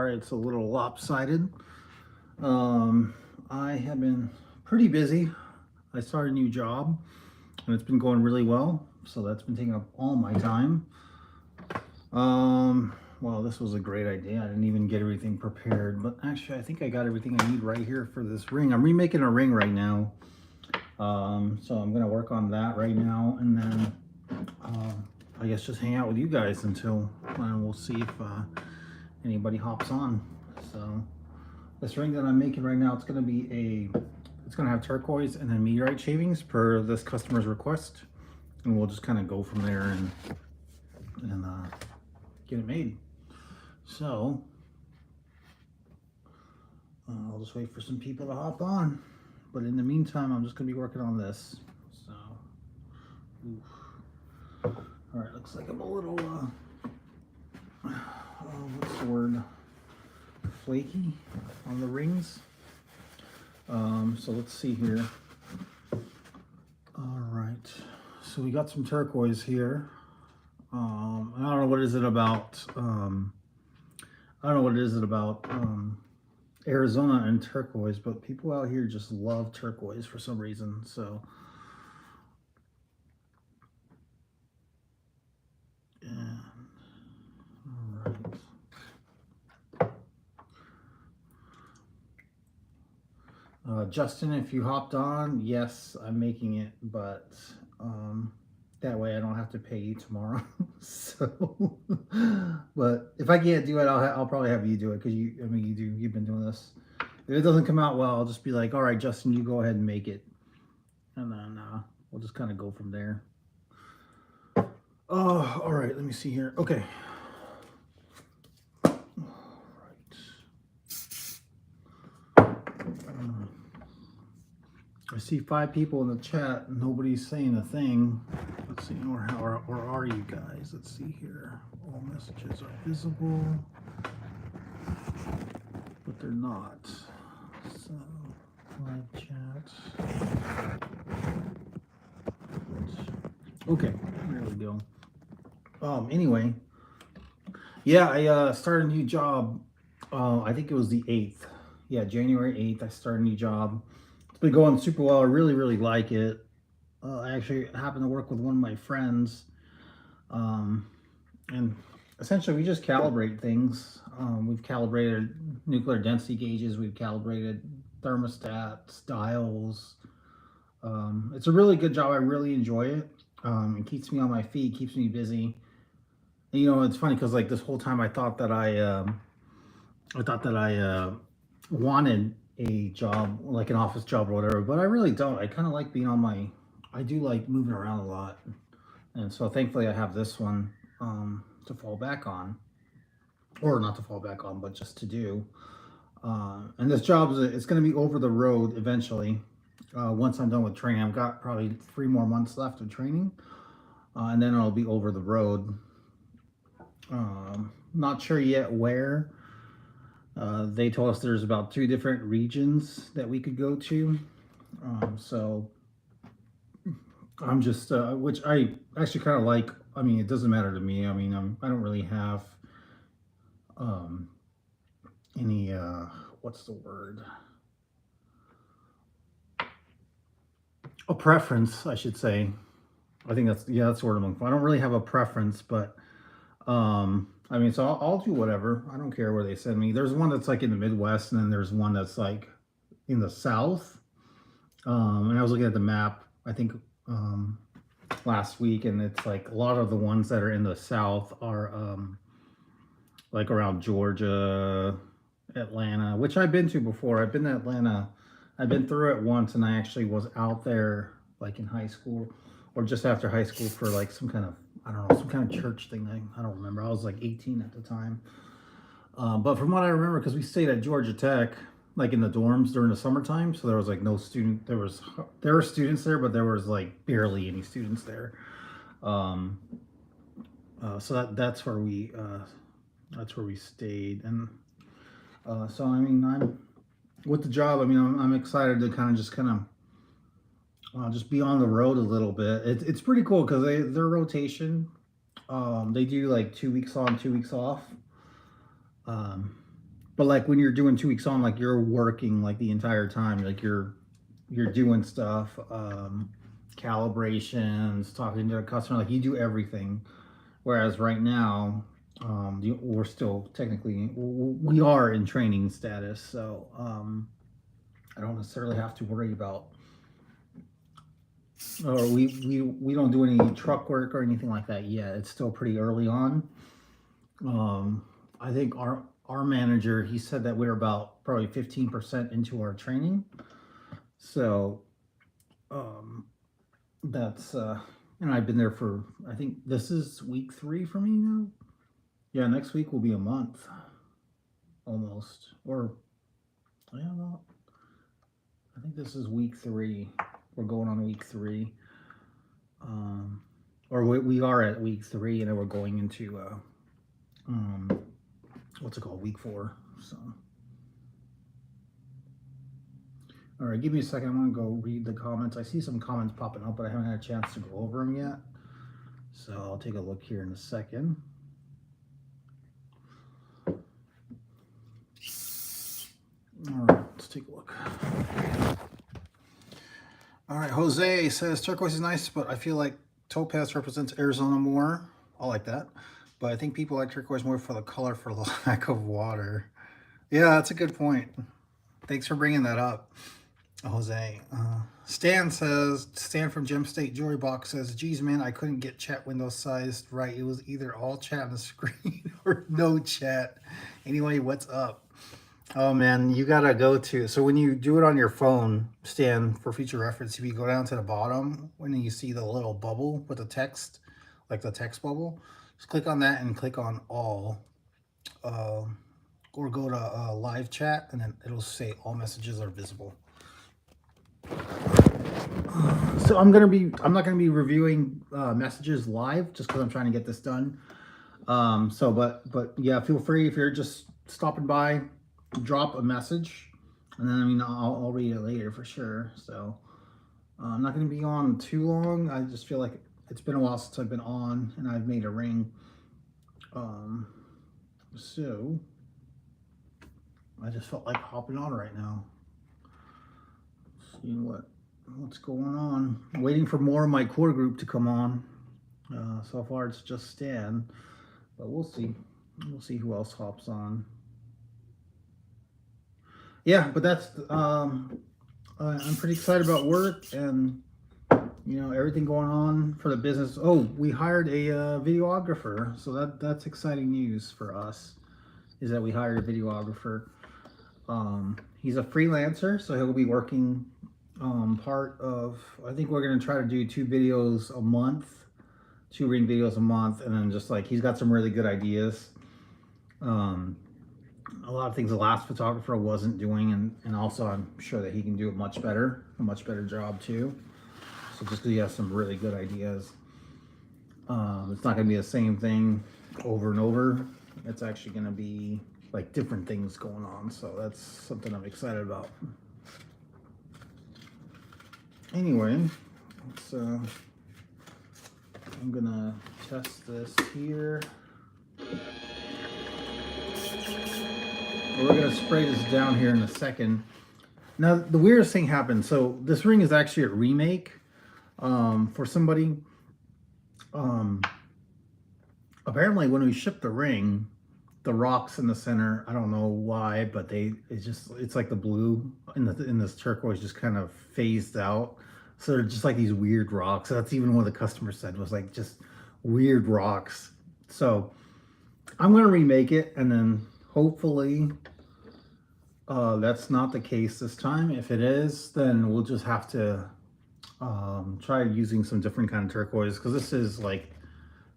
sorry it's a little lopsided. I have been pretty busy. I started a new job and it's been going really well, so that's been taking up all my time. Well, this was a great idea. I didn't even get everything prepared, but actually I think I got everything I need right here for this ring. I'm remaking a ring right now. So I'm gonna work on that right now, and then I guess just hang out with you guys until we'll see if anybody hops on. So this ring that I'm making right now, it's gonna have turquoise and then meteorite shavings per this customer's request, and we'll just kind of go from there and get it made. So I'll just wait for some people to hop on, but in the meantime I'm just gonna be working on this. So all right, looks like I'm a little what's the word, flaky on the rings. So let's see here. All right, so we got some turquoise here. I don't know what is it about. I don't know what it is about Arizona and turquoise, but people out here just love turquoise for some reason. So all right. Justin, if you hopped on, yes, I'm making it, but that way I don't have to pay you tomorrow. So, but if I can't do it, I'll probably have you do it, because you've been doing this. If it doesn't come out well, I'll just be like, all right, Justin, you go ahead and make it, and then we'll just kind of go from there. Oh, all right, let me see here. Okay. I see 5 people in the chat. Nobody's saying a thing. Let's see, or are you guys? Let's see here. All messages are visible, but they're not. So, live chat. Okay, there we go. Anyway, yeah, I started a new job. I think it was the 8th. Yeah, January 8th, I started a new job. It's been going super well. I really like it. I actually happen to work with one of my friends, and essentially we just calibrate things. We've calibrated nuclear density gauges, we've calibrated thermostats, dials. It's a really good job. I really enjoy it. It keeps me on my feet, keeps me busy. And, you know, it's funny because like this whole time I thought that I wanted a job, like an office job or whatever, but I really don't. I kind of like being on I do like moving around a lot. And so thankfully I have this one to fall back on, or not to fall back on, but just to do. And this job it's going to be over the road eventually. Once I'm done with training, I've got probably 3 more months left of training, and then it'll be over the road. Not sure yet where. They told us there's about 2 different regions that we could go to. So I'm just, which I actually kind of like. I mean, it doesn't matter to me. I mean, I don't really have any, what's the word? A preference, I should say. I think that's the word I'm looking for. I don't really have a preference, but I mean, so I'll do whatever. I don't care where they send me. There's one that's like in the Midwest, and then there's one that's like in the South. And I was looking at the map, I think last week, and it's like a lot of the ones that are in the South are like around Georgia, Atlanta, which I've been to before. I've been to Atlanta. I've been through it once, and I actually was out there like in high school or just after high school for like some kind of, I don't know, some kind of church thing. I don't remember. I was like 18 at the time. But from what I remember, because we stayed at Georgia Tech, like in the dorms during the summertime, so there was like no student. There were students there, but there was like barely any students there. So that's where we stayed, and so I mean, I'm with the job. I mean, I'm excited to kind of just be on the road a little bit. It's pretty cool because their rotation, they do like 2 weeks on, 2 weeks off. But like when you're doing 2 weeks on, like you're working like the entire time, like you're doing stuff, calibrations, talking to a customer, like you do everything. Whereas right now, we're still technically we are in training status, so I don't necessarily have to worry about, or we don't do any truck work or anything like that yet. It's still pretty early on. I think our manager, he said that we're about probably 15% into our training, so um, that's and I've been there for, I think this is week 3 for me now. Yeah, next week will be a month almost, or yeah, well, I think this is week 3. We're going on week 3, um, or we are at week 3, and then we're going into um, what's it called, week 4. So, all right, give me a second. I'm gonna go read the comments. I see some comments popping up, but I haven't had a chance to go over them yet. So I'll take a look here in a second. All right, let's take a look. All right, Jose says turquoise is nice, but I feel like topaz represents Arizona more. I like that, but I think people like turquoise more for the color, for lack of water. Yeah, that's a good point. Thanks for bringing that up, Jose. Stan from Gem State Jewelry Box says, geez, man, I couldn't get chat window sized right. It was either all chat on the screen or no chat. Anyway, what's up? Oh man, you gotta go to, so when you do it on your phone, Stan, for future reference, if you go down to the bottom, when you see the little bubble with the text, like the text bubble, just click on that and click on all, or go to live chat, and then it'll say all messages are visible. So I'm not gonna be reviewing messages live just because I'm trying to get this done. But yeah, feel free, if you're just stopping by, drop a message, and then I'll read it later for sure. So I'm not going to be on too long. I just feel like it's been a while since I've been on, and I've made a ring. So I just felt like hopping on right now, seeing what's going on. I'm waiting for more of my core group to come on. So far it's just Stan, but we'll see. We'll see who else hops on. Yeah, but that's I'm pretty excited about work and everything going on for the business. Oh, we hired a videographer, so that's exciting news for us. Is that we hired a videographer. He's a freelancer, so he'll be working part of. I think we're gonna try to do 2 videos a month, 2 ring videos a month, and then just like he's got some really good ideas. A lot of things the last photographer wasn't doing, and also I'm sure that he can do a much better job too. So just because he has some really good ideas, it's not going to be the same thing over and over. It's actually going to be like different things going on. So that's something I'm excited about. Anyway, I'm gonna test this here. We're gonna spray this down here in a second. Now, the weirdest thing happened. So this ring is actually a remake for somebody. Apparently when we shipped the ring, the rocks in the center, I don't know why, but it's like the blue in this turquoise just kind of phased out. So they're just like these weird rocks. That's even what the customer said, was like just weird rocks. So I'm gonna remake it, and then hopefully that's not the case this time. If it is, then we'll just have to try using some different kind of turquoise, because this is like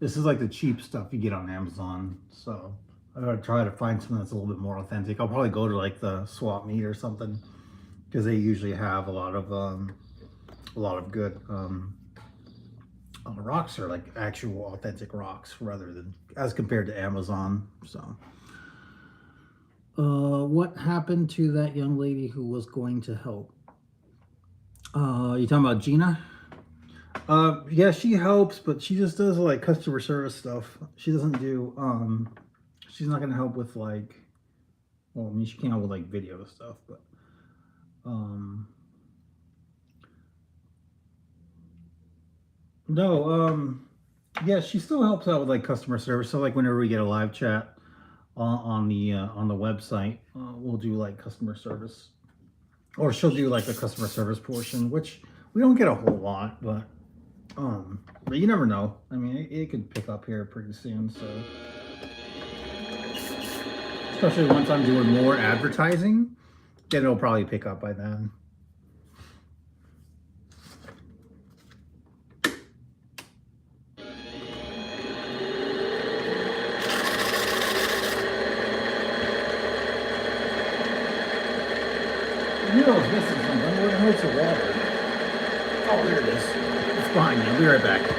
the cheap stuff you get on Amazon. So I gotta try to find something that's a little bit more authentic. I'll probably go to like the swap meet or something, because they usually have a lot of good rocks, are like actual authentic rocks rather than as compared to Amazon. So what happened to that young lady who was going to help? You talking about Gina? Yeah, she helps, but she just does like customer service stuff. She doesn't do she's not gonna help with like Well, I mean, she came out with like video stuff, but um, no, yeah, she still helps out with like customer service. So like whenever we get a live chat on the website, we'll do like customer service, or she'll do like the customer service portion, which we don't get a whole lot, but you never know. I mean, it could pick up here pretty soon. So especially once I'm doing more advertising, then it'll probably pick up by then. I knew I was missing something. Where the hell's the water? Oh, there it is. It's behind me. I'll be right back.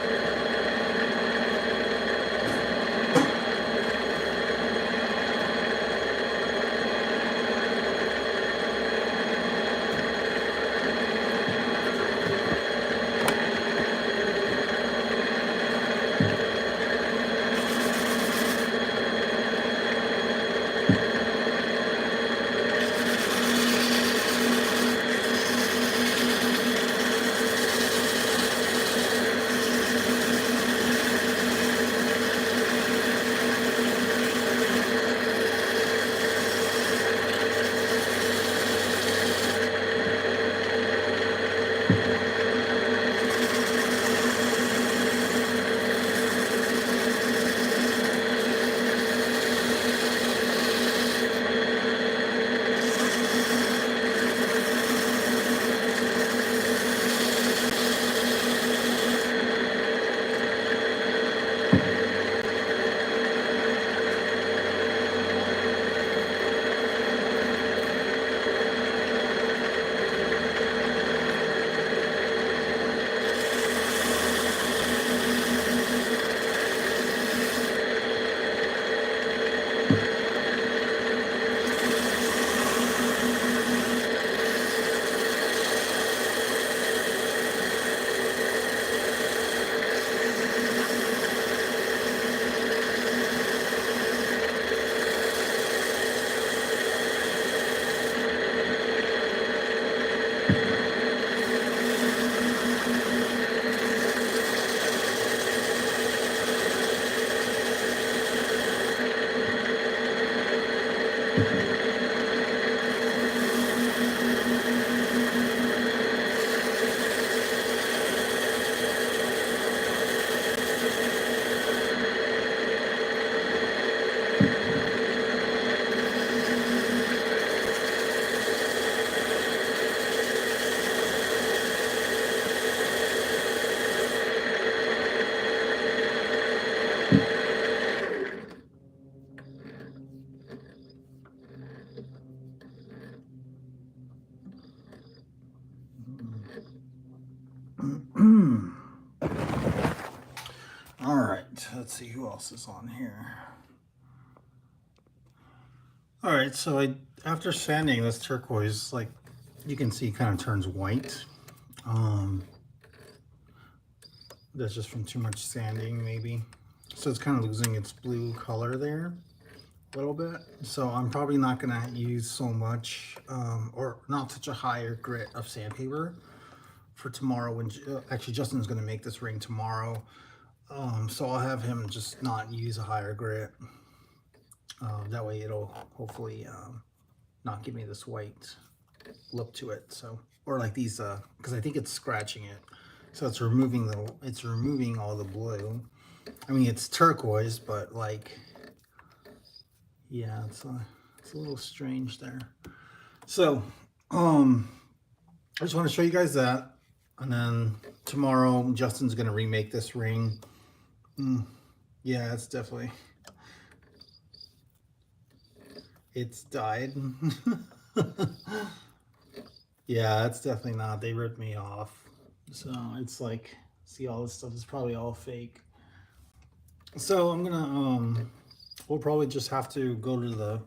All right, let's see who else is on here. All right, so after sanding this turquoise, like you can see, kind of turns white. Um, that's just from too much sanding, maybe. So it's kind of losing its blue color there a little bit. So I'm probably not gonna use so much, or not such a higher grit of sandpaper for tomorrow. When actually Justin's gonna make this ring tomorrow, so I'll have him just not use a higher grit. That way it'll hopefully not give me this white look to it. So, or like these, because I think it's scratching it. So it's removing all the blue. I mean, it's turquoise, but like, yeah, it's a little strange there. So, I just want to show you guys that, and then tomorrow Justin's gonna remake this ring. Yeah, it's dyed. Yeah, it's definitely not. They ripped me off. So it's like, see, all this stuff is probably all fake. So I'm gonna we'll probably just have to go to the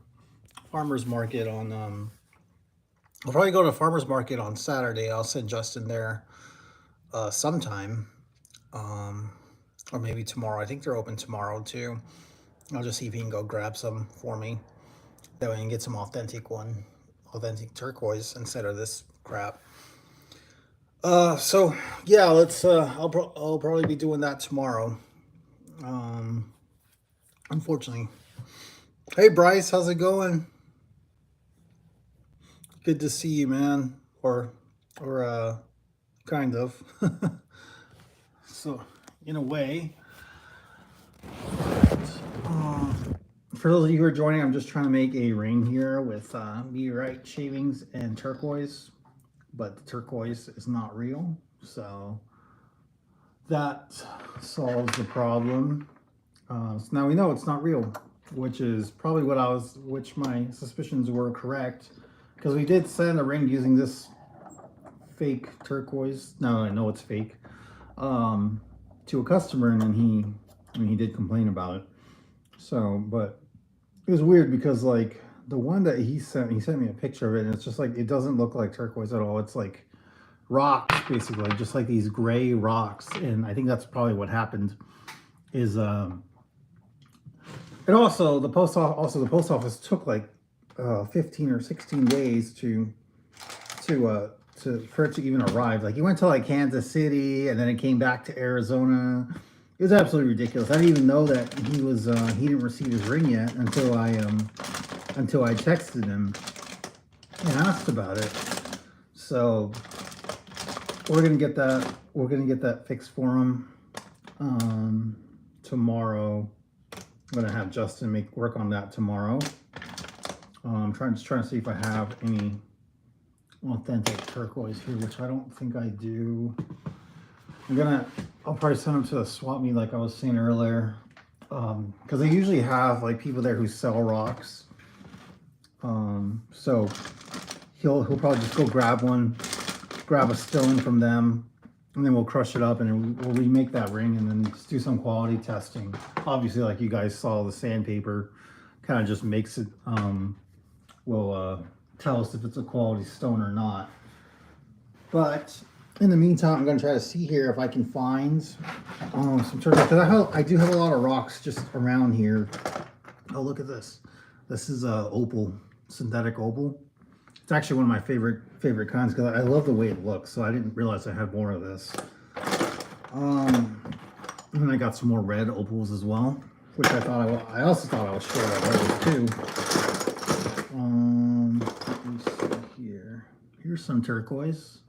farmer's market on I'll probably go to the farmer's market on Saturday. I'll send Justin there sometime. Um or maybe tomorrow. I think they're open tomorrow too. I'll just see if he can go grab some for me. That way you can get some authentic one, authentic turquoise instead of this crap. So yeah, let's. I'll probably be doing that tomorrow. Um, unfortunately. Hey Bryce, how's it going? Good to see you, man. Or kind of. So, in a way, uh, for those of you who are joining, I'm just trying to make a ring here with meteorite shavings and turquoise, but the turquoise is not real, so that solves the problem. So now we know it's not real, which is probably which my suspicions were correct, because we did send a ring using this fake turquoise. Now I know it's fake. To a customer, and then he did complain about it. So, but it was weird because like the one that he sent me a picture of it, and it's just like it doesn't look like turquoise at all. It's like rocks, basically, just like these gray rocks. And I think that's probably what happened. Is and also the post office took like 15 or 16 days to for it to even arrive. Like he went to like Kansas City and then it came back to Arizona. It was absolutely ridiculous. I didn't even know that he didn't receive his ring yet until I texted him and asked about it. So we're gonna get that fixed for him tomorrow. I'm gonna have Justin work on that tomorrow. I'm trying to see if I have any authentic turquoise here, which I don't think I do. I'll probably send them to the swap meet like I was saying earlier, because they usually have like people there who sell rocks. So he'll probably just go grab a stone from them, and then we'll crush it up and then we'll remake that ring and then just do some quality testing. Obviously, like you guys saw, the sandpaper kind of just makes it will tell us if it's a quality stone or not. But in the meantime, I'm going to try to see here if I can find some turquoise, because I do have a lot of rocks just around here. Oh, look at this. This is opal, synthetic opal. It's actually one of my favorite kinds because I love the way it looks. So I didn't realize I had more of this. And then I got some more red opals as well, which I also thought I was short of those too. Let me see here. Here's some turquoise.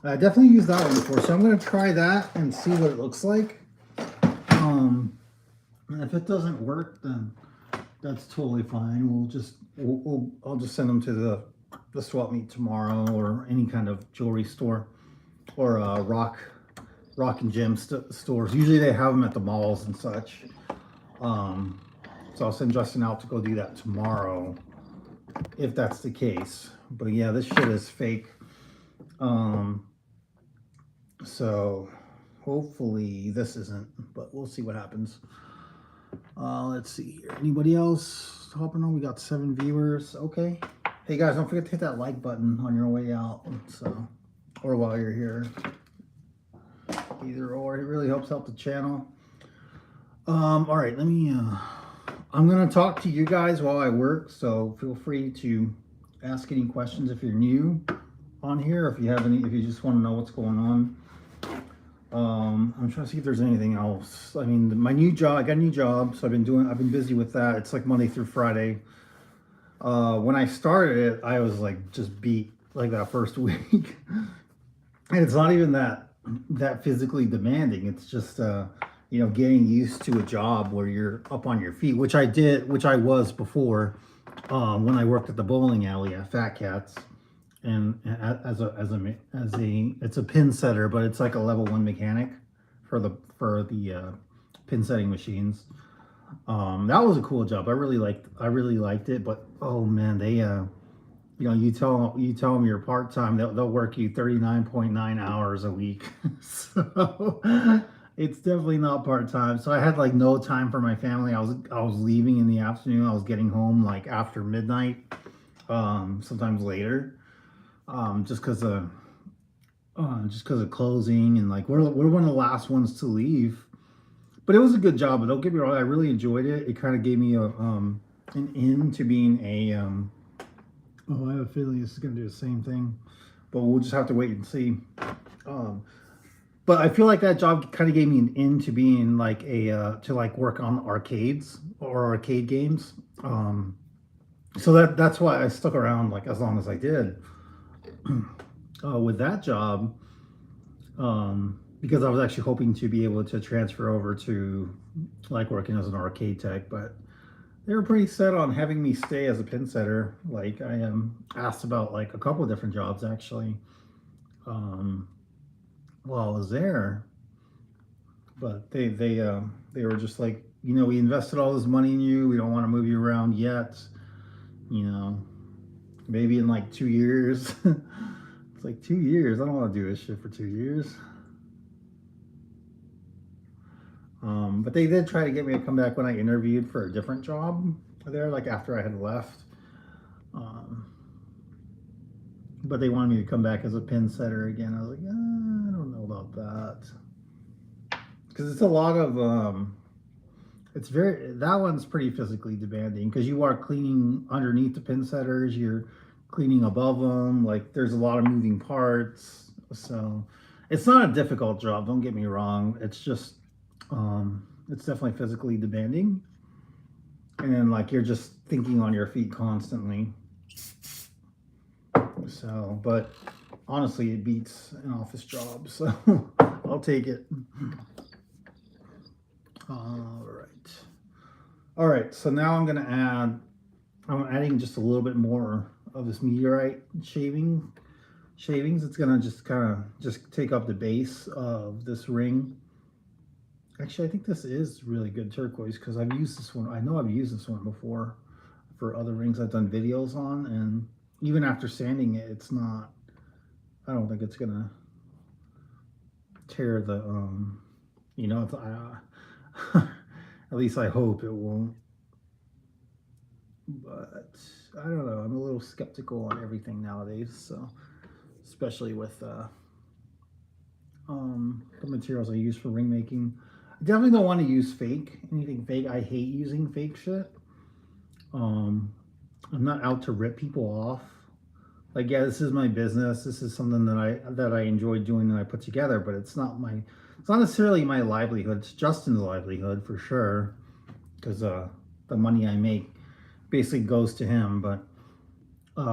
I definitely used that one before, so I'm going to try that and see what it looks like. And if it doesn't work, then that's totally fine. I'll just send them to the swap meet tomorrow, or any kind of jewelry store, or rock and gem stores. Usually they have them at the malls and such. So I'll send Justin out to go do that tomorrow, if that's the case. But yeah, this shit is fake. So hopefully this isn't, but we'll see what happens. Let's see here. Anybody else hopping on? We got 7 viewers. Okay. Hey guys, don't forget to hit that like button on your way out. So, or while you're here. Either or, it really helps out the channel. All right, I'm gonna talk to you guys while I work, so feel free to ask any questions if you're new on here, if you just want to know what's going on. I'm trying to see if there's anything else. I mean, my new job, I got a new job, so I've been busy with that. It's like Monday through Friday. When I started it, I was like just beat like that first week. And it's not even that physically demanding. It's just getting used to a job where you're up on your feet, which I was before, when I worked at the bowling alley at Fat Cats. And it's a pin setter, but it's like a level 1 mechanic for the pin setting machines. That was a cool job. I really liked it, but oh man, they you tell them you're part-time, they'll work you 39.9 hours a week. So it's definitely not part-time. So I had like no time for my family. I was leaving in the afternoon. I was getting home like after midnight, sometimes later. Just because of closing, and like we're one of the last ones to leave. But it was a good job. But don't get me wrong, I really enjoyed it. It kind of gave me an end to being a oh, I have a feeling this is going to do the same thing, but we'll just have to wait and see. Um, but I feel like that job kind of gave me an in to being like a to like work on arcades or arcade games. So that's why I stuck around like as long as I did with that job, because I was actually hoping to be able to transfer over to like working as an arcade tech, but they were pretty set on having me stay as a pin setter. Like I am asked about like a couple of different jobs actually um, while I was there, but they were just like, you know, we invested all this money in you. We don't want to move you around yet. You know, maybe in like 2 years. It's like 2 years. I don't want to do this shit for 2 years. But they did try to get me to come back when I interviewed for a different job there, like after I had left. Um, but they wanted me to come back as a pin setter again. I was like, I don't know about that because it's a lot of it's very that one's pretty physically demanding because you are cleaning underneath the pin setters, you're cleaning above them. Like there's a lot of moving parts, so it's not a difficult job. Don't get me wrong. It's just it's definitely physically demanding, and then like you're just thinking on your feet constantly. So, but honestly, it beats an office job. So I'll take it. All right. All right. So now I'm adding just a little bit more of this meteorite shavings. It's gonna just kind of just take up the base of this ring. Actually, I think this is really good turquoise because I've used this one. I know I've used this one before for other rings I've done videos on, and even after sanding it, it's not. I don't think it's gonna tear the you know. At least I hope it won't. But I don't know. I'm a little skeptical on everything nowadays. So especially with the materials I use for ring making. I definitely don't want to use anything fake. I hate using fake shit. Um, I'm not out to rip people off. Like, yeah, this is my business. This is something that I enjoy doing and I put together, but it's not necessarily my livelihood. It's Justin's livelihood for sure, because the money I make basically goes to him. But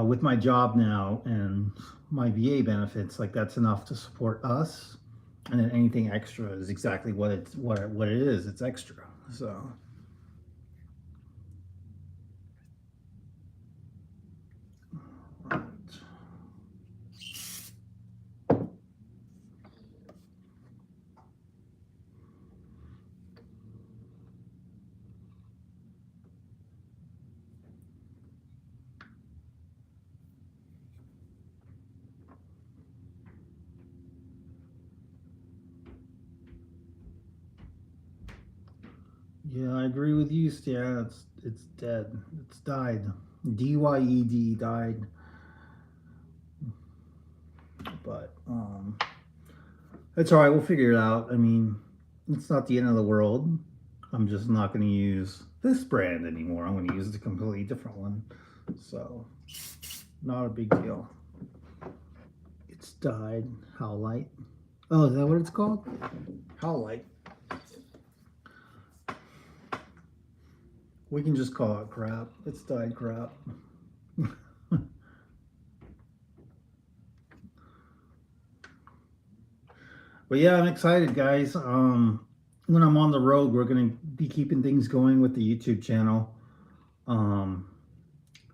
with my job now and my VA benefits, like that's enough to support us, and then anything extra is exactly what it is. It's extra. So right. Yeah, I agree with you, Stan. It's dead. It's died. DYED died. But it's all right. We'll figure it out. I mean, it's not the end of the world. I'm just not going to use this brand anymore. I'm going to use a completely different one. So, not a big deal. It's died. Howlite. Oh, is that what it's called? Howlite. We can just call it crap. It's died crap. But yeah, I'm excited, guys. When I'm on the road, we're gonna be keeping things going with the YouTube channel. Um,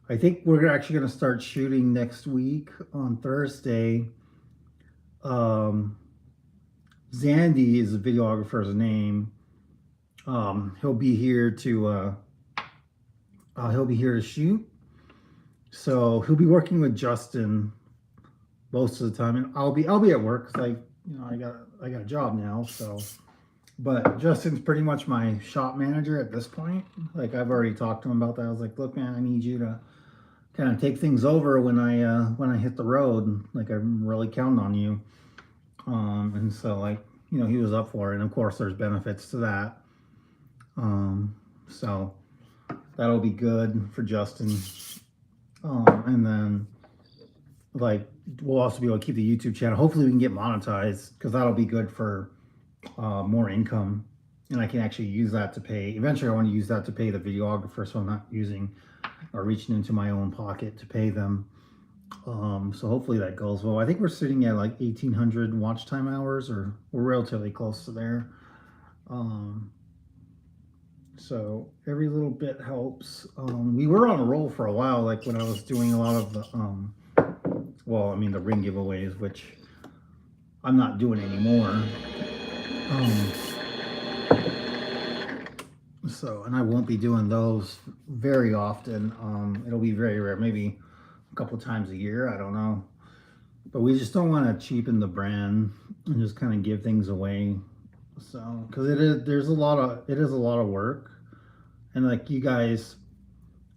I think we're actually gonna start shooting next week on Thursday. Um, Zandy is the videographer's name. He'll be here to shoot. So he'll be working with Justin most of the time, and I'll be at work because I got a job now. So, but Justin's pretty much my shop manager at this point. Like I've already talked to him about that. I was like, look, man, I need you to kind of take things over when I hit the road. Like I'm really counting on you. And so like he was up for it. And of course, there's benefits to that. So That'll be good for Justin. And then like we'll also be able to keep the YouTube channel. Hopefully we can get monetized because that'll be good for more income. And I can actually use that to pay. Eventually I want to use that to pay the videographer, so I'm not using or reaching into my own pocket to pay them. So hopefully that goes well. I think we're sitting at like 1,800 watch time hours, or we're relatively close to there. Um, so every little bit helps. We were on a roll for a while, like when I was doing a lot of the, well, I mean the ring giveaways, which I'm not doing anymore. So, and I won't be doing those very often. It'll be very rare, maybe a couple times a year. I don't know. But we just don't want to cheapen the brand and just kind of give things away. So, because it is a lot of work, and like you guys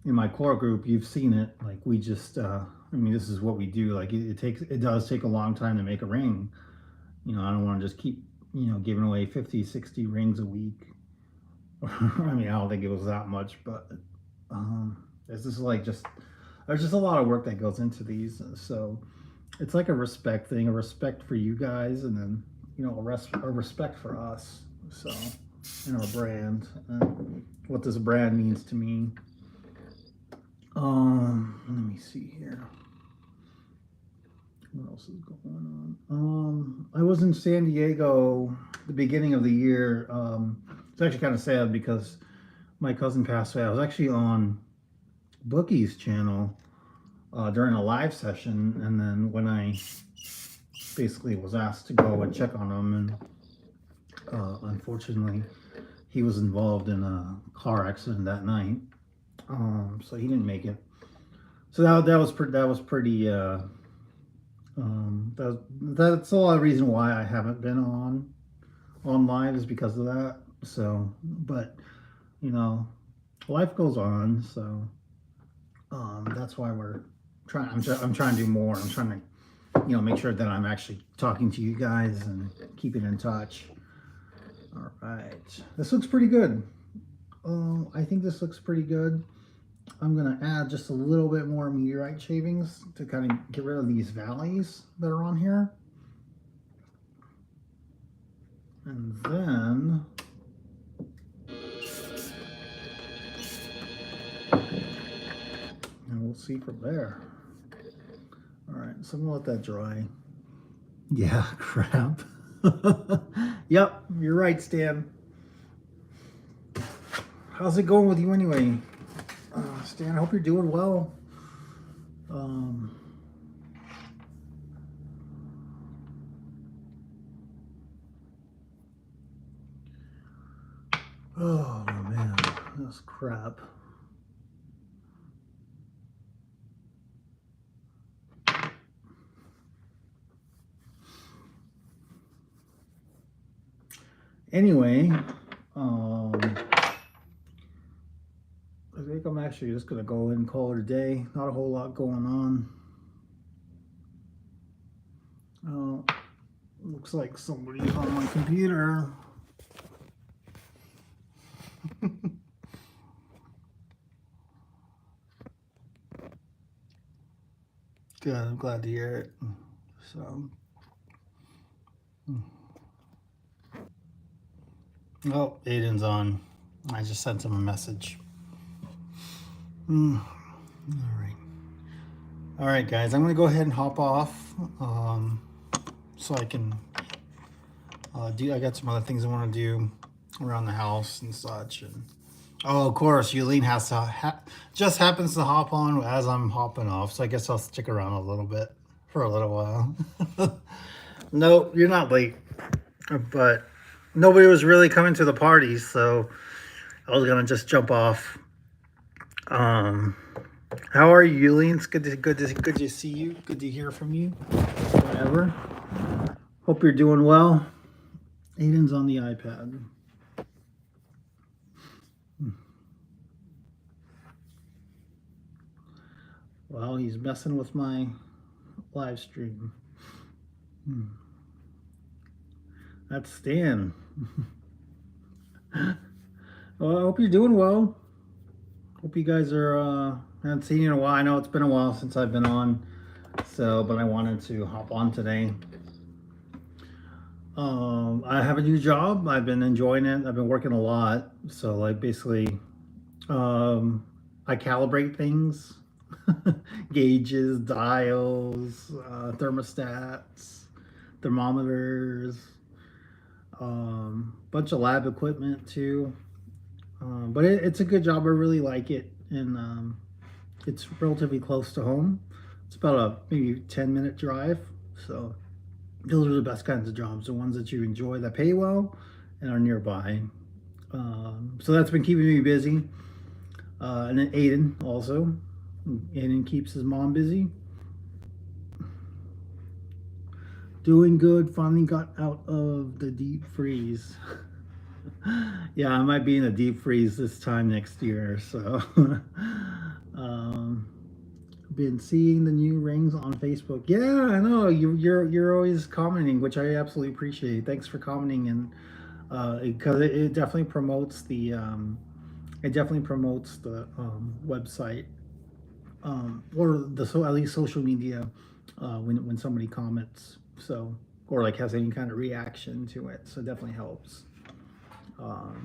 in my core group, you've seen it. Like we just, I mean, this is what we do. Like it does take a long time to make a ring. You know, I don't want to just keep, giving away 50, 60 rings a week. I mean, I don't think it was that much, but this is like there's just a lot of work that goes into these. So it's like a respect thing, a respect for you guys, and then a respect for us. So, and our brand, and what this brand means to me. Let me see here. What else is going on? I was in San Diego the beginning of the year. It's actually kind of sad because my cousin passed away. I was actually on Bookie's channel during a live session, and then when I basically was asked to go and check on him, and unfortunately he was involved in a car accident that night, so he didn't make it. So that was pretty that's a lot of reason why I haven't been on live, is because of that. So, but life goes on, so that's why we're trying. I'm trying to do more. I'm trying to make sure that I'm actually talking to you guys and keeping in touch. All right, this looks pretty good. I think this looks pretty good. I'm gonna add just a little bit more meteorite shavings to kind of get rid of these valleys that are on here. And then we'll see from there. All right, so I'm gonna let that dry. Yeah, crap. Yep, you're right, Stan. How's it going with you anyway? Stan, I hope you're doing well. Oh man, that's crap. Anyway, I think I'm actually just gonna go ahead and call it a day. Not a whole lot going on. Looks like somebody's on my computer. Good, I'm glad to hear it. So, oh, Aiden's on. I just sent him a message. All right, guys, I'm gonna go ahead and hop off, so I can I got some other things I want to do around the house and such. And oh, of course, Yulene has to just happens to hop on as I'm hopping off, so I guess I'll stick around a little bit for a little while. No, you're not late, but nobody was really coming to the party, so I was gonna just jump off. How are you, Yulene? It's good to see you. Good to hear from you. Whatever. Hope you're doing well. Aiden's on the iPad. Well, he's messing with my live stream. That's Stan. Well, I hope you're doing well. Hope you guys are, haven't seen you in a while. I know it's been a while since I've been on, so, but I wanted to hop on today. I have a new job. I've been enjoying it. I've been working a lot. So, like, basically, um, I calibrate things, gauges, dials, thermostats, thermometers, bunch of lab equipment too. But it's a good job. I really like it, and it's relatively close to home. It's about a maybe 10-minute drive. So those are the best kinds of jobs, the ones that you enjoy, that pay well, and are nearby. So that's been keeping me busy. And then Aiden also. Aiden keeps his mom busy. Doing good. Finally got out of the deep freeze. Yeah, I might be in a deep freeze this time next year. So, um, been seeing the new rings on Facebook. Yeah, I know you're always commenting, which I absolutely appreciate. Thanks for commenting, and because it definitely promotes the website, or the, so at least social media, when somebody comments, so, or like has any kind of reaction to it, so it definitely helps,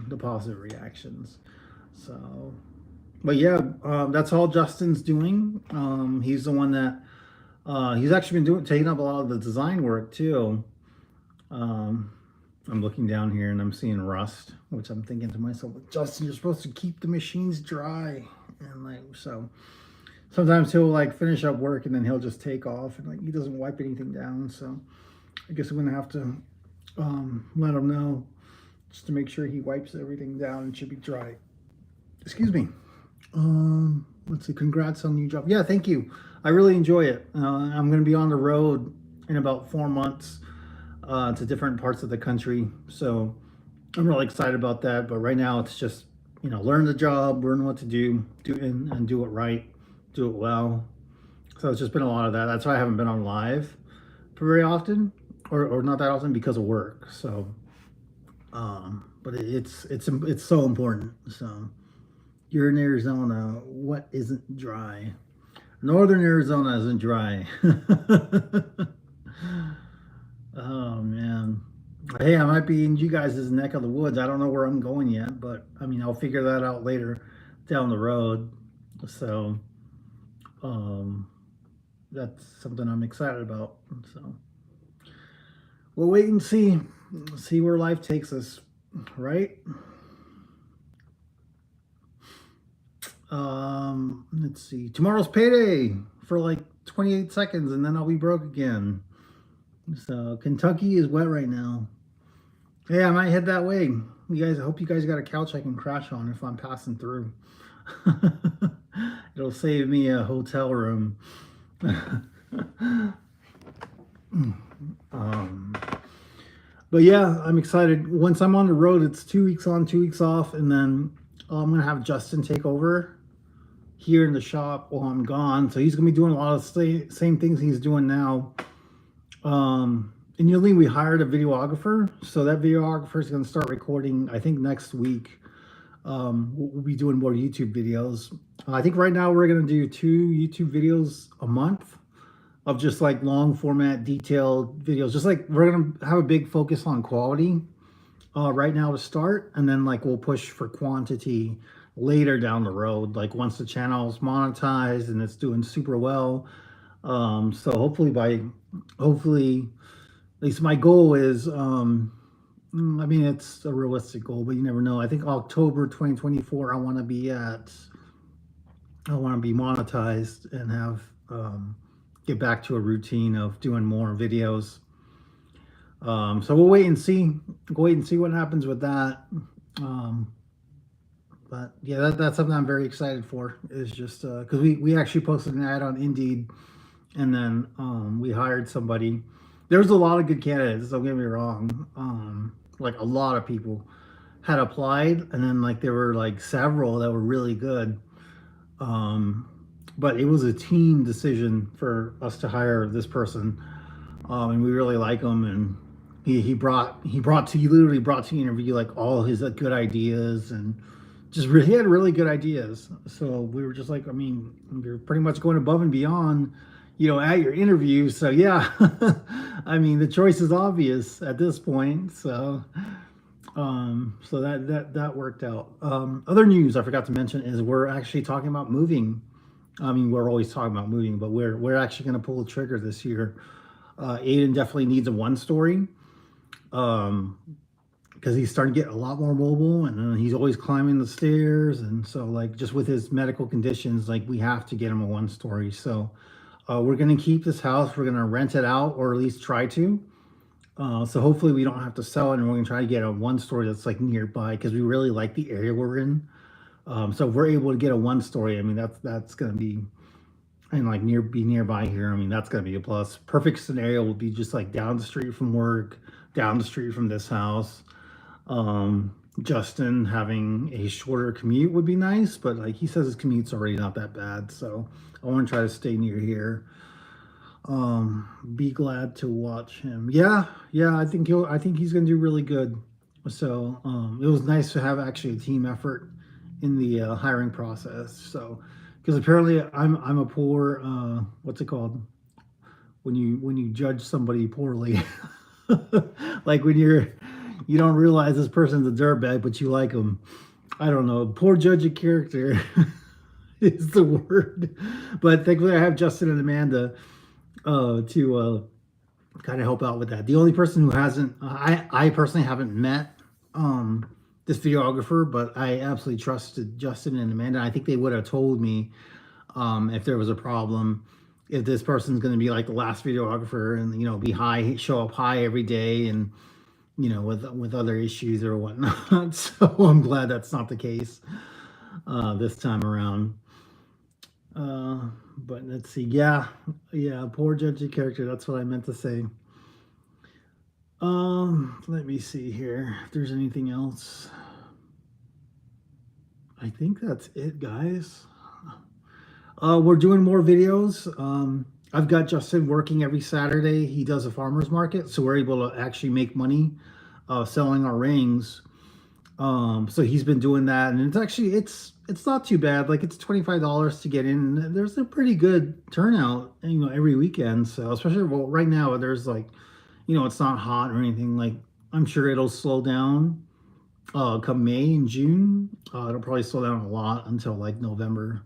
the positive reactions. So, but yeah, that's all Justin's doing. He's the one that, he's actually been taking up a lot of the design work too. Um, I'm looking down here and I'm seeing rust, which I'm thinking to myself, Justin, you're supposed to keep the machines dry. And like, so sometimes he'll like finish up work and then he'll just take off, and like he doesn't wipe anything down. So I guess I'm gonna have to let him know just to make sure he wipes everything down and should be dry. Excuse me. Let's see. Congrats on the new job. Yeah, thank you. I really enjoy it. I'm gonna be on the road in about 4 months, to different parts of the country. So I'm really excited about that. But right now it's just, learn the job, learn what to do and do it right, do it well. So it's just been a lot of that. That's why I haven't been on live for very often, or not that often, because of work. So, but it's so important. So you're in Arizona. What isn't dry? Northern Arizona isn't dry. Oh man. Hey, I might be in you guys' neck of the woods. I don't know where I'm going yet, but I mean, I'll figure that out later down the road. So, um, that's something I'm excited about. So, we'll wait and see where life takes us, right? Let's see. Tomorrow's payday for like 28 seconds, and then I'll be broke again. So, Kentucky is wet right now. Yeah, I might head that way. You guys, I hope you guys got a couch I can crash on if I'm passing through. It'll save me a hotel room. um, but yeah, I'm excited. Once I'm on the road, it's 2 weeks on, 2 weeks off, and then I'm gonna have Justin take over here in the shop while I'm gone. So he's gonna be doing a lot of same things he's doing now. And usually we hired a videographer, so that videographer is going to start recording, I think, next week. We'll be doing more YouTube videos. I think right now we're going to do 2 YouTube videos a month of just like long format, detailed videos. Just like we're going to have a big focus on quality right now to start, and then like we'll push for quantity later down the road, like once the channel is monetized and it's doing super well. So hopefully, at least my goal is, I mean, it's a realistic goal, but you never know. I think October 2024, I want to be monetized and have, get back to a routine of doing more videos. So we'll wait and see. What happens with that. But yeah, that's something I'm very excited for. Is just because we actually posted an ad on Indeed, and then we hired somebody. There's a lot of good candidates, don't get me wrong. Like a lot of people had applied, and then like there were like several that were really good. But it was a team decision for us to hire this person. And we really like him, and he literally brought to the interview like all his good ideas, and just really, he had really good ideas. So we were just like, I mean, you're pretty much going above and beyond, at your interview. So yeah, I mean, the choice is obvious at this point. So that worked out. Other news I forgot to mention is we're actually talking about moving. I mean, we're always talking about moving, but we're actually going to pull the trigger this year. Aiden definitely needs a one story. Um, because he's starting to get a lot more mobile, and he's always climbing the stairs, and so like just with his medical conditions, like we have to get him a one story. So we're gonna keep this house. We're gonna rent it out, or at least try to. So hopefully we don't have to sell it, and we're gonna try to get a one story that's like nearby because we really like the area we're in. So if we're able to get a one story, I mean that's gonna be and like nearby here. I mean that's gonna be a plus. Perfect scenario would be just like down the street from work, down the street from this house. Justin having a shorter commute would be nice, but like he says his commute's already not that bad, so I want to try to stay near here. Be glad to watch him. Yeah, I think he's gonna do really good. So it was nice to have actually a team effort in the hiring process. So because apparently I'm a poor what's it called when you judge somebody poorly. Like when you don't realize this person's a dirtbag, but you like them. I don't know. Poor judge of character is the word. But thankfully, I have Justin and Amanda to kind of help out with that. The only person who hasn't, I personally haven't met this videographer, but I absolutely trusted Justin and Amanda. I think they would have told me if there was a problem. If this person's going to be like the last videographer and be high, show up high every day, and with other issues or whatnot. So I'm glad that's not the case this time around. But let's see. Yeah, poor judge of character. That's what I meant to say. Let me see here if there's anything else. I think that's it, guys. We're doing more videos. I've got Justin working every Saturday. He does a farmer's market, so we're able to actually make money selling our rings. So he's been doing that, and it's not too bad. Like it's $25 to get in. There's a pretty good turnout, every weekend. So especially right now, there's like, it's not hot or anything. Like I'm sure it'll slow down come May and June. It'll probably slow down a lot until like November,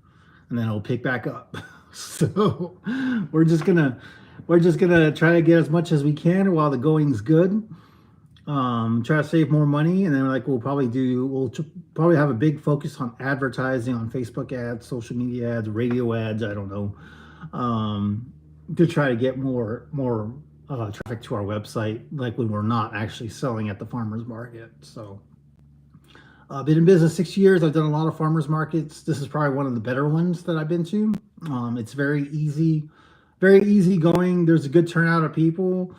and then it'll pick back up. So we're just gonna try to get as much as we can while the going's good. Try to save more money, and then like we'll probably have a big focus on advertising on Facebook ads, social media ads, radio ads. I don't know, to try to get more traffic to our website, like when we're not actually selling at the farmers market. So I've been in business 6 years. I've done a lot of farmers markets. This is probably one of the better ones that I've been to. It's very easy going. There's a good turnout of people.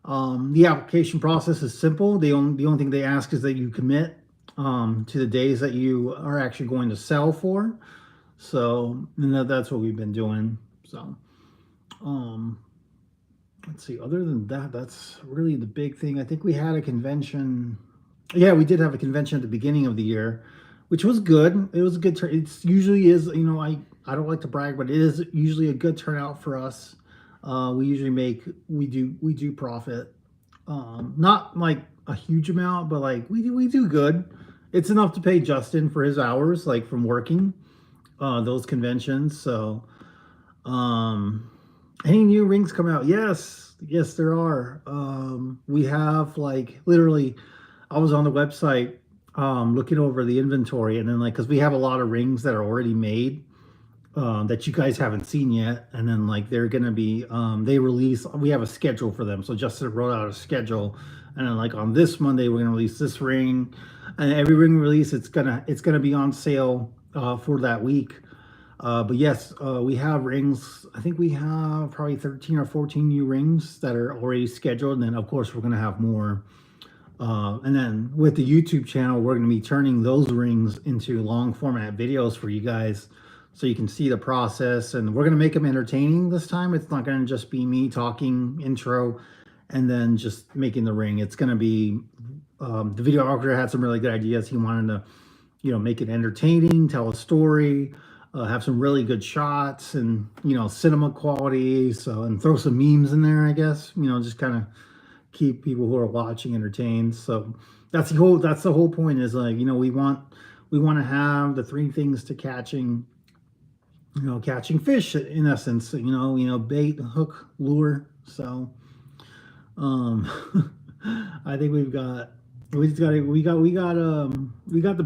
The application process is simple. The only thing they ask is that you commit to the days that you are actually going to sell for. So and that's what we've been doing. So let's see. Other than that, that's really the big thing. I think we had a convention. Yeah, we did have a convention at the beginning of the year, which was good. It was a good turn. It's usually is, I don't like to brag, but it is usually a good turnout for us. We do profit. Not like a huge amount, but like we do good. It's enough to pay Justin for his hours, like from working those conventions. So any new rings come out? Yes, there are. We have like literally I was on the website looking over the inventory, and then like because we have a lot of rings that are already made that you guys haven't seen yet, and then like they're gonna be we have a schedule for them. So Justin wrote out a schedule, and then like on this Monday we're gonna release this ring, and every ring release it's gonna be on sale for that week. But yes, we have rings. I think we have probably 13 or 14 new rings that are already scheduled, and then of course we're gonna have more. And then with the YouTube channel, we're going to be turning those rings into long format videos for you guys so you can see the process. And we're going to make them entertaining this time. It's not going to just be me talking intro and then just making the ring. It's going to be the videographer had some really good ideas. He wanted to make it entertaining, tell a story, have some really good shots, and cinema quality. So, and throw some memes in there, I guess. Just kind of keep people who are watching entertained. So that's the whole point. Is like we want to have the three things to catching fish in essence. Bait, hook, lure. So um, I think we got the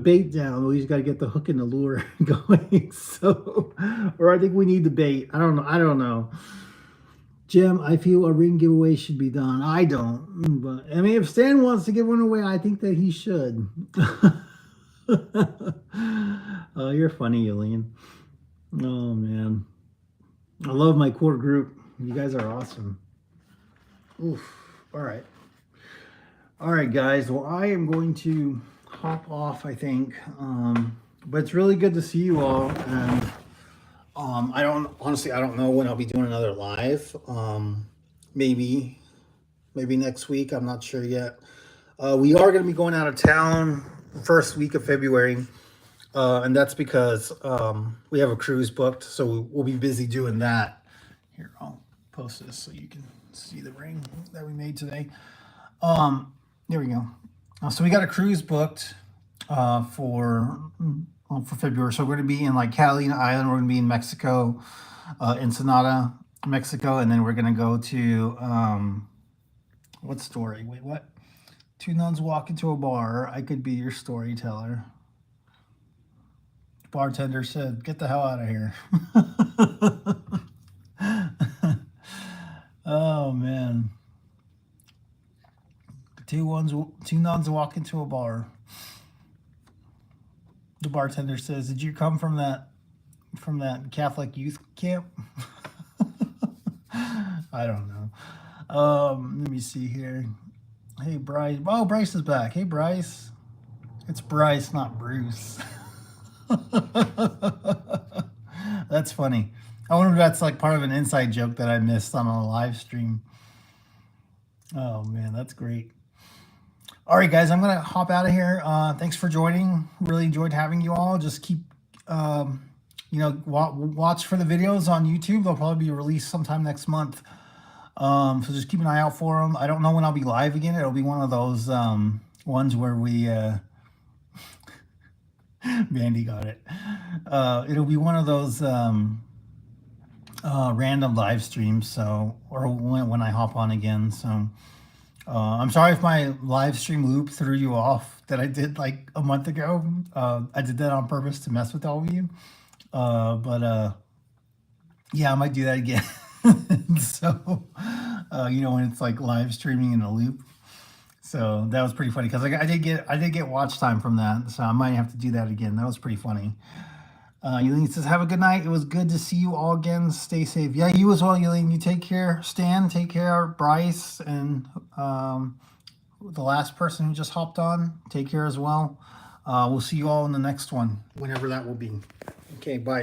bait down. We just got to get the hook and the lure going. So, or I think we need the bait. I don't know. Jim, I feel a ring giveaway should be done. I don't, but I mean, if Stan wants to give one away, I think that he should. Oh, you're funny, Elaine. Oh man, I love my core group. You guys are awesome. Oof. All right. All right, guys. Well, I am going to hop off, I think. But it's really good to see you all. And I don't know when I'll be doing another live. Maybe next week. I'm not sure yet. We are going to be going out of town the first week of February. And that's because we have a cruise booked. So we'll be busy doing that. Here, I'll post this so you can see the ring that we made today. There we go. So we got a cruise booked for February. So we're going to be in like Catalina Island. We're going to be in Mexico, Ensenada, Mexico, and then we're going to go to what story? Wait, what? Two nuns walk into a bar. I could be your storyteller. Bartender said, "Get the hell out of here." Oh man. Two nuns walk into a bar. The bartender says, "Did you come from that Catholic youth camp?" I don't know. Let me see here. Hey, Bryce. Oh, Bryce is back. Hey, Bryce. It's Bryce, not Bruce. That's funny. I wonder if that's like part of an inside joke that I missed on a live stream. Oh man, that's great. All right, guys, I'm gonna hop out of here. Thanks for joining. Really enjoyed having you all. Just keep, watch for the videos on YouTube. They'll probably be released sometime next month. So just keep an eye out for them. I don't know when I'll be live again. It'll be one of those ones where we. Mandy got it. It'll be one of those random live streams. So, or when I hop on again. So. I'm sorry if my live stream loop threw you off that I did like a month ago. I did that on purpose to mess with all of you. Yeah, I might do that again. So, when it's like live streaming in a loop. So that was pretty funny because I did get watch time from that. So I might have to do that again. That was pretty funny. Yulene says, "Have a good night. It was good to see you all again. Stay safe." Yeah, you as well, Yulene. You take care. Stan, take care. Bryce, and the last person who just hopped on, take care as well. We'll see you all in the next one, whenever that will be. Okay, bye.